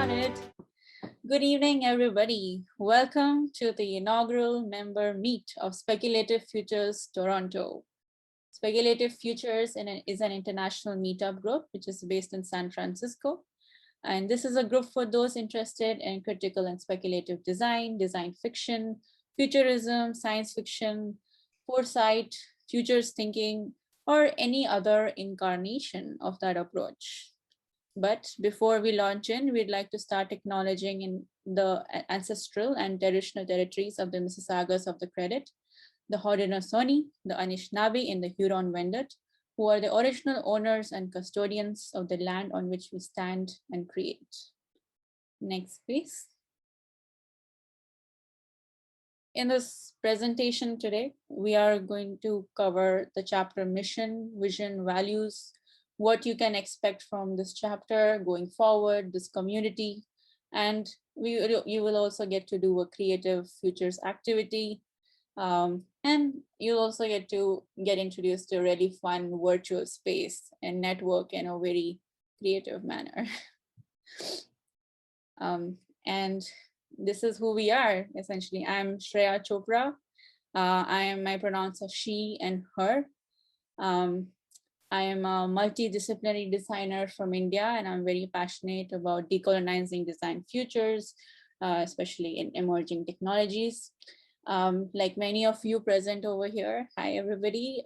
started. Good evening, everybody. Welcome to the inaugural member meet of Speculative Futures Toronto. Speculative Futures is an international meetup group which is based in San Francisco. And this is a group for those interested in critical and speculative design, design fiction, futurism, science fiction, foresight, futures thinking, or any other incarnation of that approach. But before we launch in, we'd like to start acknowledging in the ancestral and traditional territories of the Mississaugas of the Credit, the Haudenosaunee, the Anishinaabe, and the Huron-Wendat, who are the original owners and custodians of the land on which we stand and create. Next, please. In this presentation today, we are going to cover the chapter mission, vision, values, what you can expect from this chapter going forward, this community, and you will also get to do a creative futures activity. And you'll also get introduced to a really fun virtual space and network in a very creative manner. And this is who we are, essentially. I'm Shreya Chopra. My pronouns are she and her. I am a multidisciplinary designer from India, and I'm very passionate about decolonizing design futures, especially in emerging technologies. Like many of you present over here, hi everybody.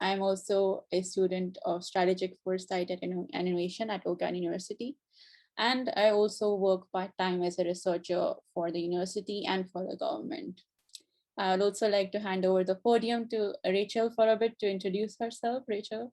I'm also a student of strategic foresight and innovation at Oakland University. And I also work part-time as a researcher for the university and for the government. I'd also like to hand over the podium to Rachel for a bit to introduce herself. Rachel.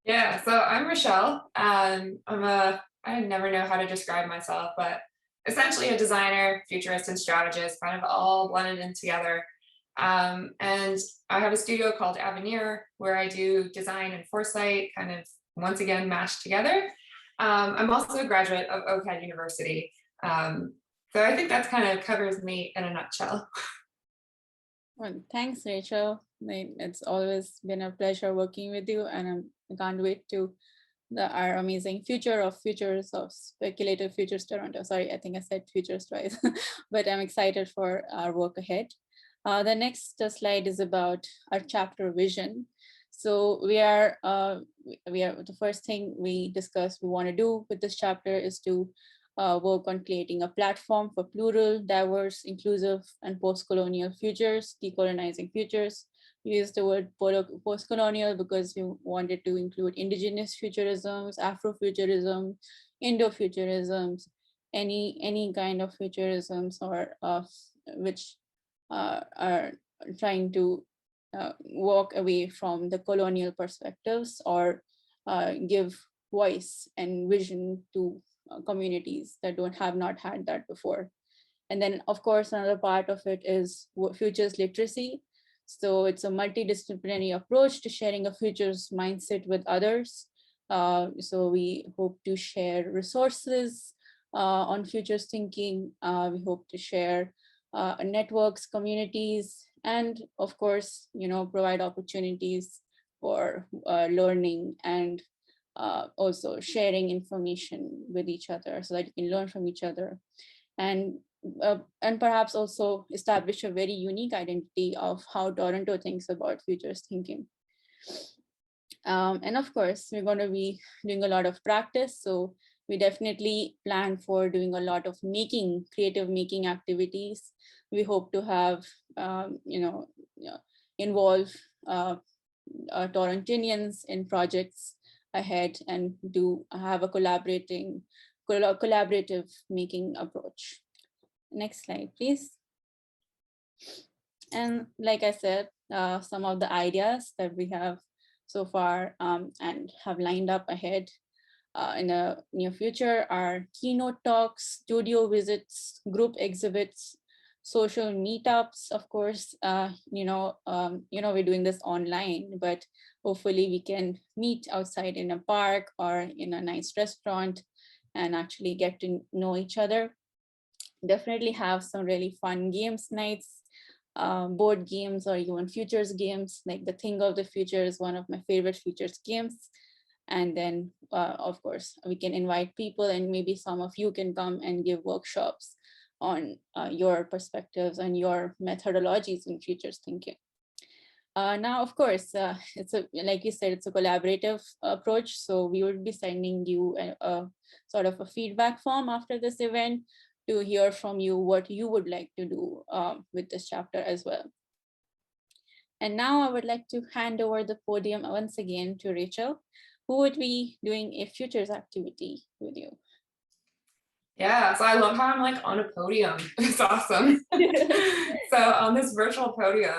Yeah, so I'm Rochelle. I never know how to describe myself, but essentially a designer, futurist, and strategist, kind of all blended in together. And I have a studio called Avenir, where I do design and foresight, kind of once again mashed together. I'm also a graduate of Oakland University. So I think that kind of covers me in a nutshell. Well, thanks, Rachel. It's always been a pleasure working with you, and I can't wait to our amazing future of futures of Speculative Futures Toronto. Sorry, I think I said futures twice, but I'm excited for our work ahead. The next slide is about our chapter vision. So the first thing we discussed we want to do with this chapter is to work on creating a platform for plural, diverse, inclusive, and post-colonial futures, decolonizing futures. We used the word post-colonial because we wanted to include indigenous futurisms, Afrofuturism, Indo-futurisms, any kind of futurisms or which are trying to walk away from the colonial perspectives or give voice and vision to communities that have not had that before. And then, of course, another part of it is futures literacy. So it's a multidisciplinary approach to sharing a futures mindset with others. So we hope to share resources on futures thinking. We hope to share networks, communities, and of course, provide opportunities for learning and also sharing information with each other so that you can learn from each other. And perhaps also establish a very unique identity of how Toronto thinks about futures thinking. And of course, we're going to be doing a lot of practice. So we definitely plan for doing a lot of creative making activities. We hope to have, involve Torontonians in projects ahead and have a collaborative making approach. Next slide, please. And like I said, some of the ideas that we have so far and have lined up ahead in the near future are keynote talks, studio visits, group exhibits, social meetups. Of course, we're doing this online, but hopefully we can meet outside in a park or in a nice restaurant and actually get to know each other. Definitely have some really fun games nights, board games or even futures games. Like the Thing of the Future is one of my favorite futures games. And then, of course, we can invite people, and maybe some of you can come and give workshops on your perspectives and your methodologies in futures thinking. Now, of course, it's like you said, it's a collaborative approach. So we would be sending you a sort of a feedback form after this event to hear from you what you would like to do with this chapter as well. And now I would like to hand over the podium once again to Rachel, who would be doing a futures activity with you. Yeah, so I love how I'm like on a podium. It's awesome. So on this virtual podium,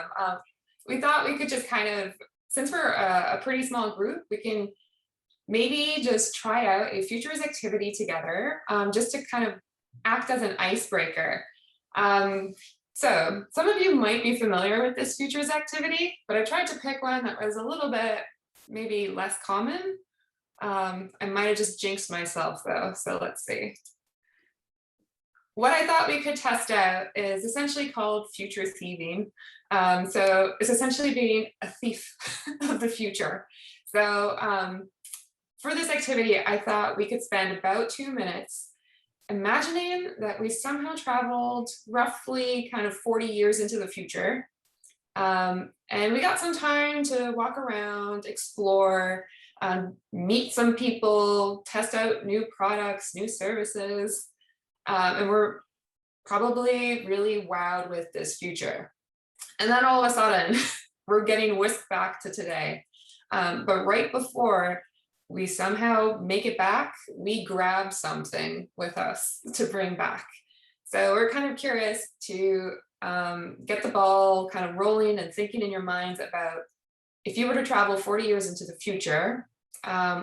we thought we could just kind of, since we're a pretty small group, we can maybe just try out a futures activity together, just to kind of act as an icebreaker. So some of you might be familiar with this futures activity, but I tried to pick one that was a little bit maybe less common. I might have just jinxed myself though, so let's see. What I thought we could test out is essentially called future thieving. So it's essentially being a thief of the future. So for this activity, I thought we could spend about 2 minutes imagining that we somehow traveled roughly kind of 40 years into the future. And we got some time to walk around, explore, meet some people, test out new products, new services. And we're probably really wowed with this future. And then all of a sudden, we're getting whisked back to today. But right before we somehow make it back, we grab something with us to bring back. So we're kind of curious to get the ball kind of rolling and thinking in your minds about, if you were to travel 40 years into the future,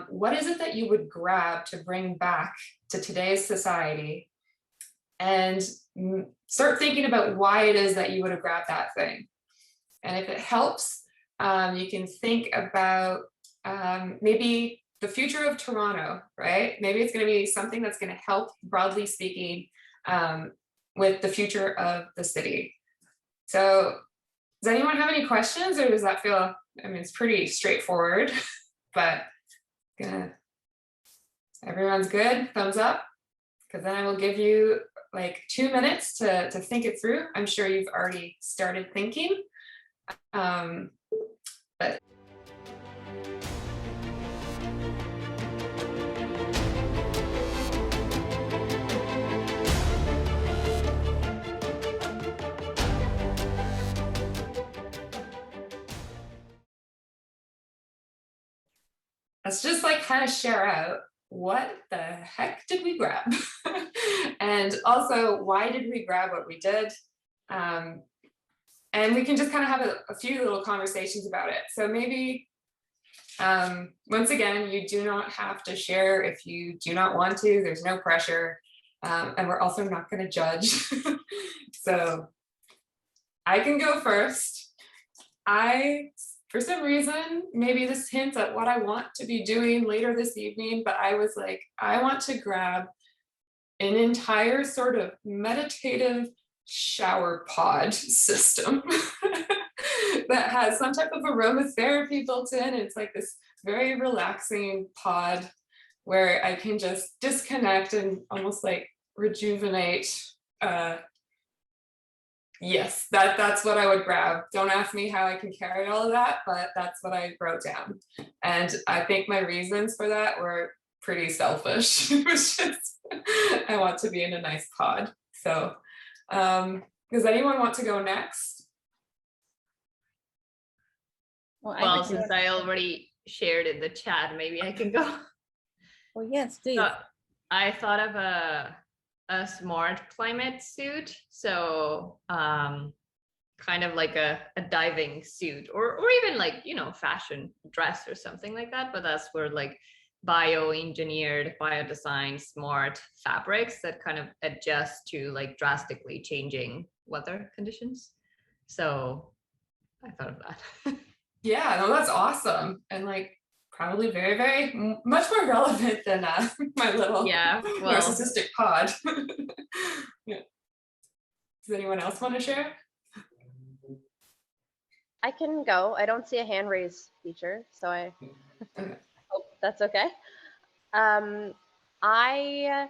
what is it that you would grab to bring back to today's society? And start thinking about why it is that you would have grabbed that thing. And if it helps, you can think about maybe the future of Toronto, right? Maybe it's going to be something that's going to help, broadly speaking, with the future of the city. So does anyone have any questions, or does that feel, I mean, it's pretty straightforward, but everyone's good, thumbs up, because then I will give you like 2 minutes to think it through. I'm sure you've already started thinking. But let's just like kind of share out, what the heck did we grab? And also, why did we grab what we did? And we can just kind of have a few little conversations about it. So maybe, once again, you do not have to share if you do not want to. There's no pressure. And we're also not going to judge. So I can go first. For some reason, maybe this hints at what I want to be doing later this evening, but I was like, I want to grab an entire sort of meditative shower pod system that has some type of aromatherapy built in. It's like this very relaxing pod where I can just disconnect and almost like rejuvenate. Yes, that's what I would grab. Don't ask me how I can carry all of that, but that's what I wrote down. And I think my reasons for that were pretty selfish. It was just, I want to be in a nice pod. So does anyone want to go next? Well, since I already shared in the chat, maybe I can go. Oh, yes, please. I thought of a smart climate suit. So kind of like a diving suit, or even like, you know, fashion dress or something like that. But that's where like bioengineered, biodesigned, smart fabrics that kind of adjust to like drastically changing weather conditions. So I thought of that. Yeah, no, that's awesome. And like probably very, very much more relevant than my little narcissistic pod. Yeah. Does anyone else want to share? I can go. I don't see a hand raise feature, so I hope that's okay. I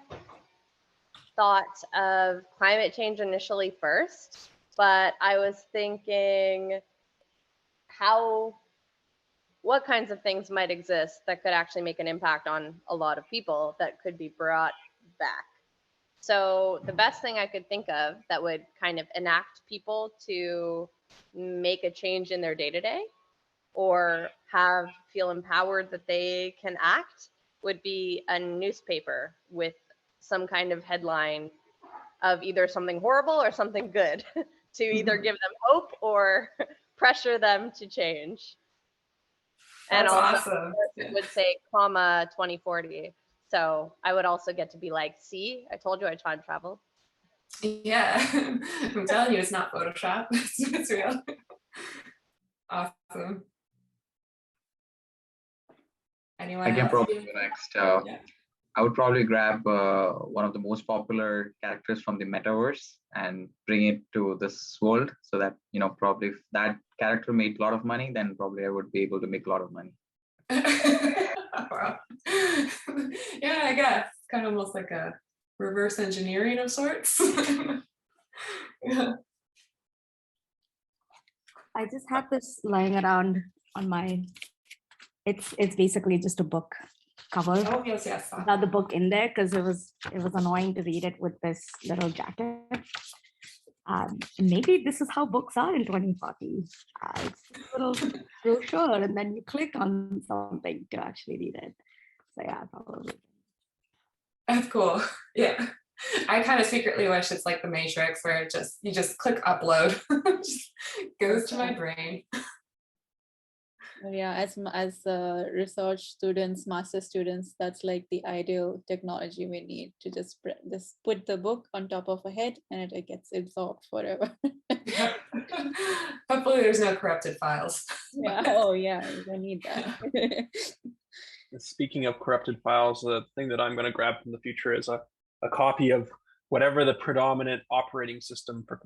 thought of climate change initially first, but I was thinking what kinds of things might exist that could actually make an impact on a lot of people that could be brought back. So the best thing I could think of that would kind of enact people to make a change in their day-to-day or feel empowered that they can act would be a newspaper with some kind of headline of either something horrible or something good to either give them hope or pressure them to change. That's and also, awesome. it would say, 2040. So I would also get to be like, see, I told you I time traveled. Yeah, I'm telling you, it's not Photoshop. It's real. Awesome. Anyone I can else? probably go next. Yeah. I would probably grab one of the most popular characters from the metaverse and bring it to this world so that, probably if that character made a lot of money, then probably I would be able to make a lot of money. Wow. Yeah, I guess. Kind of almost like a reverse engineering of sorts. Yeah. I just had this lying around on my, it's basically just a book cover. Oh, yes, yes. Without the book in there because it was annoying to read it with this little jacket. Maybe this is how books are in 2040. It's a little brochure and then you click on something to actually read it. So yeah, probably. That's cool. Yeah. I kind of secretly wish it's like the Matrix where you just click upload. Just goes to my brain. Yeah, as research students, master students, that's like the ideal technology we need to just put the book on top of a head and it gets absorbed forever. Yeah. Hopefully there's no corrupted files. Yeah. Oh yeah, we don't need that. Speaking of corrupted files, the thing that I'm going to grab from the future is a copy of whatever the predominant operating system for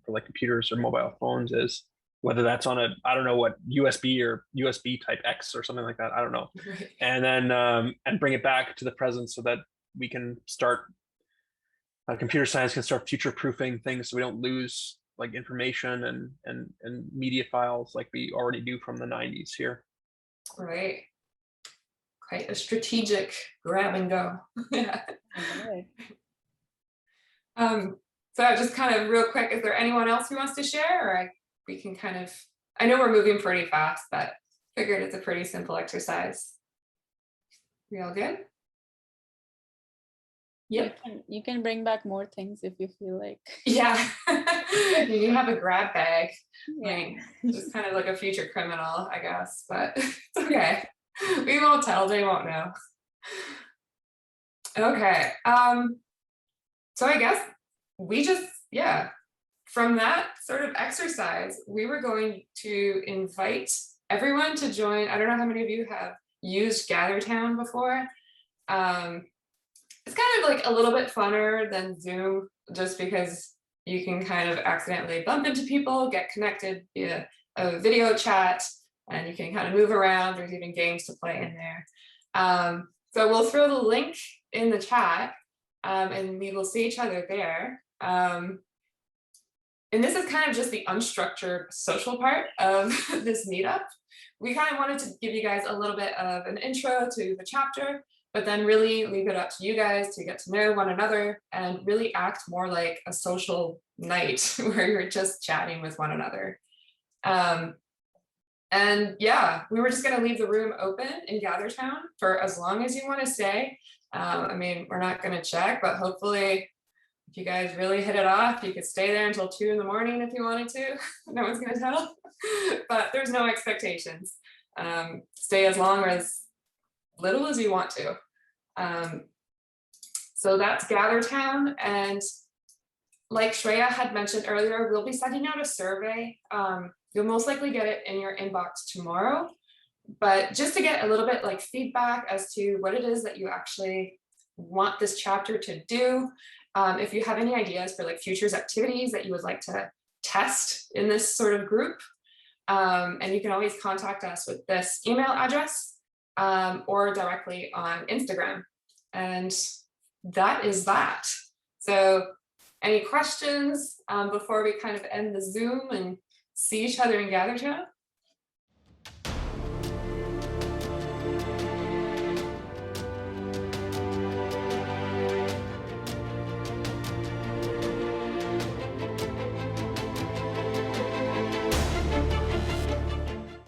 like computers or mobile phones is, whether that's on I don't know what, USB or USB type X or something like that. I don't know. Right. And then and bring it back to the present so that we can start, computer science can start future proofing things so we don't lose like information and media files like we already do from the 90s here. Right. Quite a strategic grab and go. Yeah. So just kind of real quick, is there anyone else who wants to share, or we can kind of, I know we're moving pretty fast, but figured it's a pretty simple exercise. We all good? Yep. You can bring back more things if you feel like. Yeah. You have a grab bag. Yeah. Like, just kind of like a future criminal, I guess, but it's okay. We won't tell, they won't know. Okay. So I guess we just, from that sort of exercise, we were going to invite everyone to join. I don't know how many of you have used Gather.town before. It's kind of like a little bit funner than Zoom, just because you can kind of accidentally bump into people, get connected via a video chat, and you can kind of move around. There's even games to play in there. So we'll throw the link in the chat, and we will see each other there. And this is kind of just the unstructured social part of this meetup. We kind of wanted to give you guys a little bit of an intro to the chapter, but then really leave it up to you guys to get to know one another and really act more like a social night where you're just chatting with one another. And yeah, we were just going to leave the room open in Gather.town for as long as you want to stay. I mean, we're not going to check, but hopefully if you guys really hit it off, you could stay there until 2 in the morning if you wanted to. No one's going to tell, but there's no expectations. Stay as long or as little as you want to. So that's Gather.town. And like Shreya had mentioned earlier, we'll be sending out a survey. You'll most likely get it in your inbox tomorrow, but just to get a little bit like feedback as to what it is that you actually want this chapter to do. If you have any ideas for like futures activities that you would like to test in this sort of group, and you can always contact us with this email address. or directly on Instagram. And that is that. So any questions before we kind of end the Zoom and see each other in Gather.town?